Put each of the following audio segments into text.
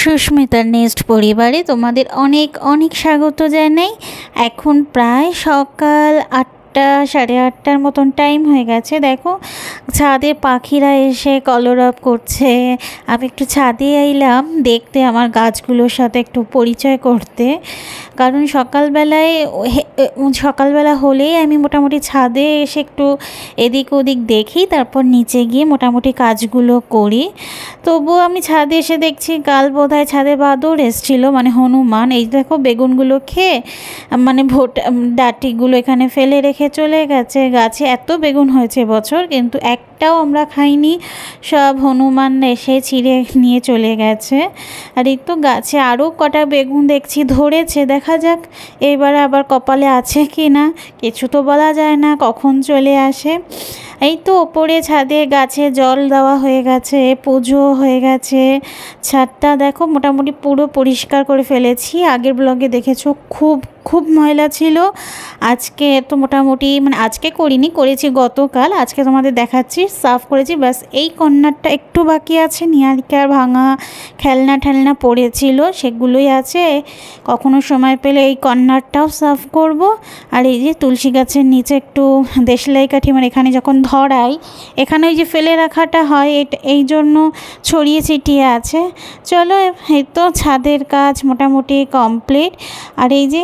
সুস্মিতার nest পরিবারে তোমাদের অনেক অনেক স্বাগত জানাই। এখন প্রায় সকাল 8টা সাড়ে 8টার মতন টাইম হয়ে গেছে। দেখো ছাদে পাখিরা এসে কলরব করছে। আমি একটু ছাদে এলাম দেখতে, আমার গাছগুলোর সাথে একটু পরিচয় করতে, কারণ সকালবেলা হলেই আমি মোটামুটি ছাদে এসে একটু এদিক ওদিক দেখি, তারপর নিচে গিয়ে মোটামুটি কাজগুলো করি। তবুও আমি ছাদে এসে দেখছি কাল বোধহয় ছাদে বাদর এসেছিলো, মানে হনুমান। এই দেখো বেগুনগুলো খেয়ে মানে ডাঁটিগুলো এখানে ফেলে রেখে চলে গেছে। গাছে এত বেগুন হয়েছে বছর, কিন্তু একটাও আমরা খাইনি, সব হনুমান এসে ছিঁড়ে নিয়ে চলে গেছে। আর এই তো গাছে আরও কটা বেগুন দেখছি ধরেছে, দেখা যাক এবার আবার কপালে আছে কি না, কিছু তো বলা যায় না কখন চলে আসে। এই তো ওপরে ছাদে গাছে জল দেওয়া হয়ে গেছে, পুজো হয়ে গেছে। ছাদটা দেখো মোটামুটি পুরো পরিষ্কার করে ফেলেছি। আগের ব্লগে দেখেছো খুব খুব ময়লা ছিল। আজকে তো মোটামুটি আজকে করেছি গতকাল, আজকে তোমাদের দেখাচ্ছি সাফ করেছি। ব্যাস এই কর্নারটা একটু বাকি আছে, নিহারিকার ভাঙা খেলনা পড়েছিল সেগুলোই আছে। কখনো সময় পেলে এই কর্নারটাও সাফ করব। আর এই যে তুলসী গাছের নিচে একটু দেশলাই কাঠি, এখানে যখন ধরাই এখানে ওই যে ফেলে রাখাটা হয়, এই জন্য ছড়িয়ে ছিটিয়ে আছে। চলো এই তো ছাদের কাজ মোটামুটি কমপ্লিট। আর এই যে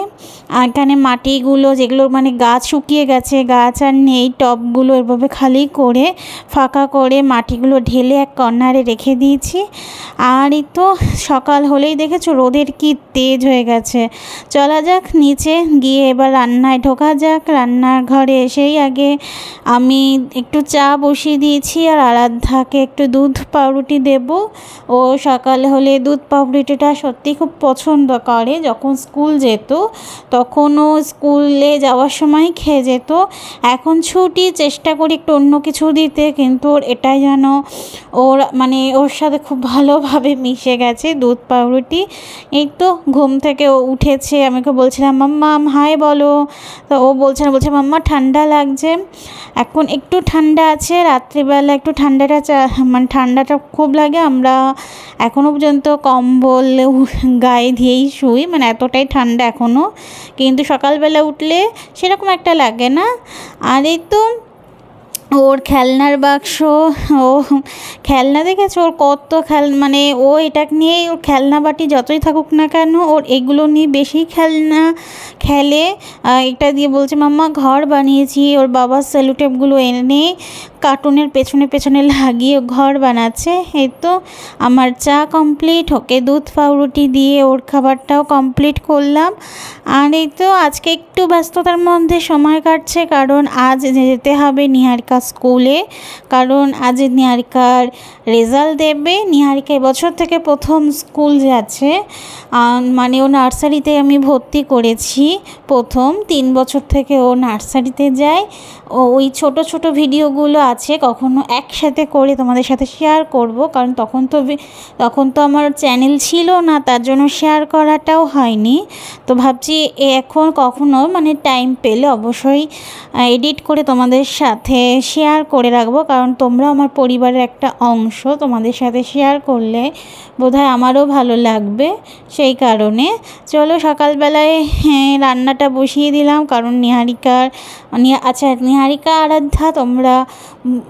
এখানে মাটিগুলো যেগুলো গাছ শুকিয়ে গেছে, গাছ আর নেই, টবগুলো এভাবে খালি করে ফাঁকা করে মাটিগুলো ঢেলে এক কর্নারে রেখে দিয়েছি। আর এই তো সকাল হলেই দেখেছো রোদের কি তেজ হয়ে গেছে। চলা যাক নিচে গিয়ে এবার রান্নায় ঢোকা যাক। রান্নার ঘরে এসেই আগে আমি একটু চা বসিয়ে দিয়েছি, আর আরাধ্যাকে একটু দুধ পাউরুটি দেব। ও সকাল হলে দুধ পাউরুটিটা সত্যি খুব পছন্দ করে। যখন স্কুল যেত তখনও স্কুলে যাওয়ার সময় খেয়ে যেত। এখন ছুটি, চেষ্টা করি একটু অন্য কিছু দিতে, কিন্তু ওর এটাই যেন ওর সাথে খুব ভালোভাবে মিশে গেছে দুধ পাউরুটি। এই তো ঘুম থেকে ও উঠেছে, আমাকে বলছিলাম মাম্মা হাই বলো, তো ও বলছে মাম্মা ঠান্ডা লাগছে। এখন একটু ঠান্ডা আছে, রাত্রিবেলা একটু ঠান্ডাটা খুব লাগে। আমরা এখনও পর্যন্ত কম্বল গায়ে দিয়েই শুই, এতটাই ঠান্ডা এখনও, কিন্তু সকালবেলা উঠলে সেরকম একটা লাগে না। আর এই তো ওর খেলনার বাক্স, ও খেলনা দেখেছো ওর কত ও এটা নিয়েই, ওর খেলনা বাটি যতই থাকুক না কেন ওর এগুলো নিয়ে বেশি খেলে। এটা দিয়ে বলছে মাম্মা ঘর বানিয়েছি। ওর বাবার সেলোটেপগুলো এনে কার্টুনের পেছনে লাগিয়ে ঘর বানাচ্ছে। এই তো আমার চা কমপ্লিট, ওকে দুধ পাউরুটি দিয়ে ওর খাবারটাও কমপ্লিট করলাম। আর এই তো আজকে একটু ব্যস্ততার মধ্যে সময় কাটছে, কারণ আজ যেতে হবে নিহারিকা স্কুলে, কারণ আজ নিহারিকার রেজাল্ট দেবে। নিহারিকা এবছর থেকে প্রথম স্কুল যাচ্ছে, ও নার্সারিতে আমি ভর্তি করেছি প্রথম 3 বছর থেকে ও নার্সারিতে যায়। ওই ছোট ভিডিওগুলো আছে, কখনো একসাথে করে তোমাদের সাথে শেয়ার করব, কারণ তখন তো আমার চ্যানেল ছিল না, তার জন্য শেয়ার করাটাও হয়নি। তো ভাবছি এখন কখনো টাইম পেলে অবশ্যই এডিট করে তোমাদের সাথে শেয়ার করে রাখবো, কারণ তোমরা আমার পরিবারের একটা অংশ, তোমাদের সাথে শেয়ার করলে বোধহয় আমারও ভালো লাগবে। সেই কারণে চলো সকালবেলায় রান্নাটা বসিয়ে দিলাম, কারণ নিহারিকা আরাধ্যা তোমরা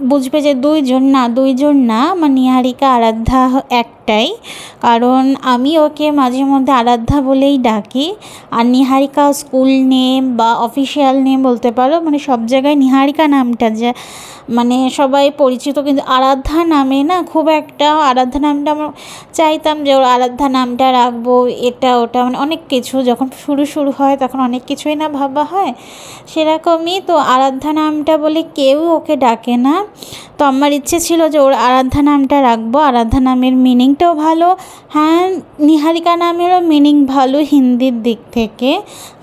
বুঝবে যে দুইজন না, নিহারিকা আরাধ্যা একটাই, কারণ আমি ওকে মাঝে মধ্যে আরাধ্যা বলেই ডাকি। আর নিহারিকা স্কুল নেম বা অফিসিয়াল নেম বলতে পারো, সব জায়গায় নিহারিকা নামটা যে সবাই পরিচিত, কিন্তু আরাধ্যা নামে না খুব একটা। আরাধ্যা নামটা আমরা চাইতাম যে ওর আরাধ্যা নামটা রাখবো, এটা ওটা অনেক কিছু যখন শুরু হয় তখন অনেক কিছুই না ভাবা হয়, সেরকমই। তো আরাধ্যা নামটা বলে কেউ ওকে ডাকে না, তো আমার ইচ্ছে ছিল যে ওর আরাধ্যা নামটা রাখবো। আরাধ্যা নামের মিনিংটাও ভালো, হ্যাঁ নিহারিকা নামেরও মিনিং ভালো হিন্দির দিক থেকে।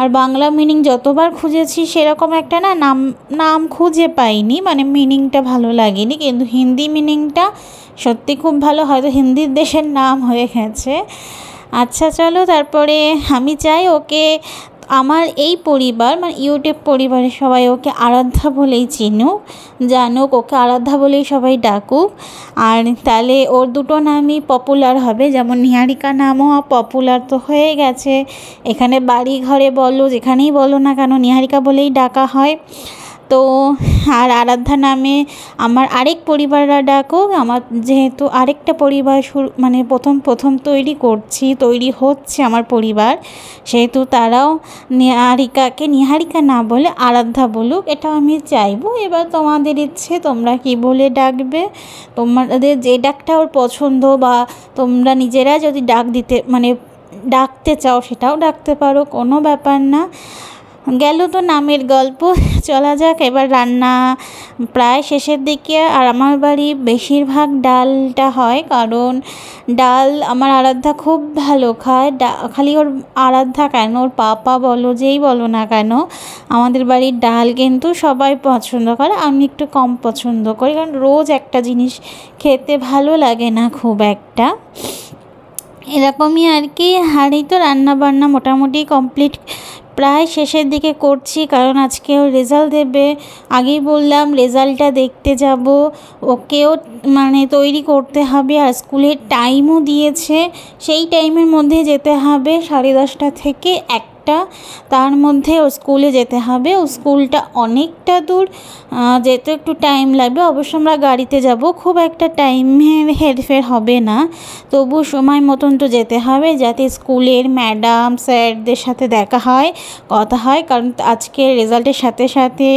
আর বাংলা মিনিং যতবার খুঁজেছি সেরকম একটা নাম খুঁজে পাইনি, মিনিংটা ভালো লাগেনি, কিন্তু হিন্দি মিনিংটা সত্যি খুব ভালো, হয়তো হিন্দির দেশের নাম হয়ে গেছে। আচ্ছা চলো, তারপরে আমি চাই ওকে আমার এই পরিবার মানে ইউটিউব পরিবারের সবাই ওকে আরাধ্যা বলেই চিনুক, জানুক, ওকে আরাধ্যা বলেই সবাই ডাকুক। আর তাহলে ওর দুটো নামই পপুলার হবে, যেমন নিহারিকা নামও পপুলার তো হয়ে গেছে, এখানে বাড়ি ঘরে বলো যেখানেই বলো না কেন নিহারিকা বলেই ডাকা হয়। তো আর আরাধ্যা নামে আমার আরেক পরিবাররা ডাকুক, আমার যেহেতু আরেকটা পরিবার মানে প্রথম তৈরি হচ্ছে আমার পরিবার, সেহেতু তারাও নিহারিকাকে নিহারিকা না বলে আরাধ্যা বলুক, এটা আমি চাইবো। এবার তোমাদের ইচ্ছে, তোমরা কি বলে ডাকবে, তোমাদের যে ডাকটা ওর পছন্দ বা তোমরা নিজেরা যদি ডাকতে চাও সেটাও ডাকতে পারো, কোনো ব্যাপার না। গেল তো নামের গল্প, চলা যাক এবার রান্না প্রায় শেষের দিকে। আর আমার বাড়ি বেশিরভাগ ডালটা হয়, কারণ ডাল আমার আরাধ্যা খুব ভালো খায়। খালি ওর আরাধ্যা কেন, ওর পাপা বলো যেই বলো না কেন, আমাদের বাড়ির ডাল কিন্তু সবাই পছন্দ করে, আমি একটু কম পছন্দ করি, কারণ রোজ একটা জিনিস খেতে ভালো লাগে না খুব একটা, এরকমই আর কি। আর এই তো রান্নাবান্না মোটামুটি কমপ্লিট, প্রায় শেষের দিকে করছি, কারণ আজকে ও রেজাল্ট দেবে। আগেই বললাম রেজাল্টটা দেখতে যাব, ওকেও মানে তৈরি করতে হবে, আর স্কুলের টাইমও দিয়েছে, সেই টাইমের মধ্যে যেতে হবে 10:30 থেকে 1, তার মধ্যে ও স্কুলে যেতে হবে। ও স্কুলটা অনেকটা দূর, যেতে একটু টাইম লাগবে, অবশ্য আমরা গাড়িতে যাব, খুব একটা টাইমের হেরফের হবে না, তবু সময় মতন তো যেতে হবে, যাতে স্কুলের ম্যাডাম স্যারদের সাথে দেখা হয়, কথা হয়, কারণ আজকে রেজাল্টের সাথে সাথে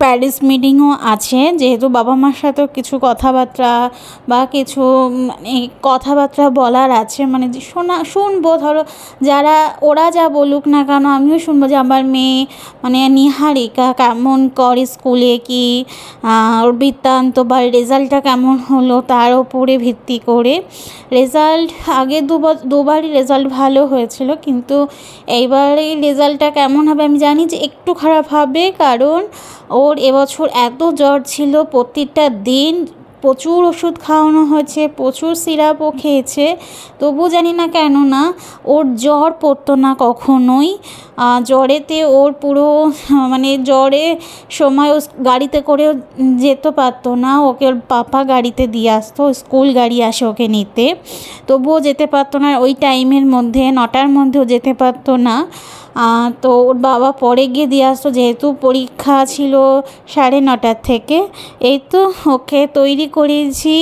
প্যারেন্টস মিটিংও আছে, যেহেতু বাবা মার সাথেও কিছু কথাবার্তা বা কিছু মানে কথাবার্তা বলার আছে, মানে শুনবো, ধরো যারা ওরা যা বলুক না কেন আমিও শুনবো যে আমার মেয়ে মানে নিহারিকা কেমন করে স্কুলে, কি ওর বৃত্তান্ত বা রেজাল্টটা কেমন হলো তার ওপরে ভিত্তি করে। রেজাল্ট আগে দুবারই রেজাল্ট ভালো হয়েছিল, কিন্তু এইবারে রেজাল্টটা কেমন হবে আমি জানি যে একটু খারাপ হবে, কারণ ওর এবছর এত জ্বর ছিল, প্রতিটা দিন প্রচুর ওষুধ খাওয়ানো হয়েছে, প্রচুর সিরাপও খেয়েছে, তবু জানি না কেন না ওর জ্বর পড়তো না কখনোই। জ্বরেতে ওর পুরো মানে জ্বরে সময় ও গাড়িতে করেও যেতে পারতো না, ওকে ওর পাপা গাড়িতে দিয়ে আসতো, স্কুল গাড়ি আসে ওকে নিতে, তবুও যেতে পারতো না ওই টাইমের মধ্যে, 9টার মধ্যেও যেতে পারতো না। তো ওর বাবা পরে গিয়ে দিয়ে আসতো, যেহেতু পরীক্ষা ছিল 9:30 থেকে। এই তো ওকে তৈরি করিয়েছি,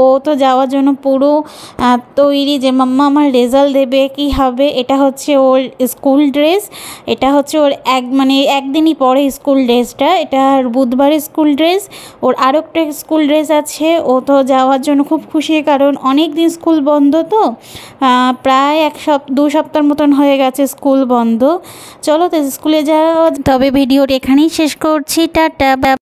ও তো যাওয়ার জন্য পুরো তৈরি, যে মাম্মা আমার রেজাল্ট দেবে কী হবে। এটা হচ্ছে ওর স্কুল ড্রেস, এটা হচ্ছে ওর একদিনই পরে স্কুল ড্রেসটা, এটা বুধবারের স্কুল ড্রেস। ওর আরও একটা স্কুল ড্রেস আছে, ও তো যাওয়ার জন্য খুব খুশি, কারণ অনেক দিন স্কুল বন্ধ, তো প্রায় 2 সপ্তাহ মতন হয়ে গেছে স্কুল বন্ধ। চলো তো স্কুলে যাও, তবে ভিডিওটা এখানেই শেষ করছি, টাটা।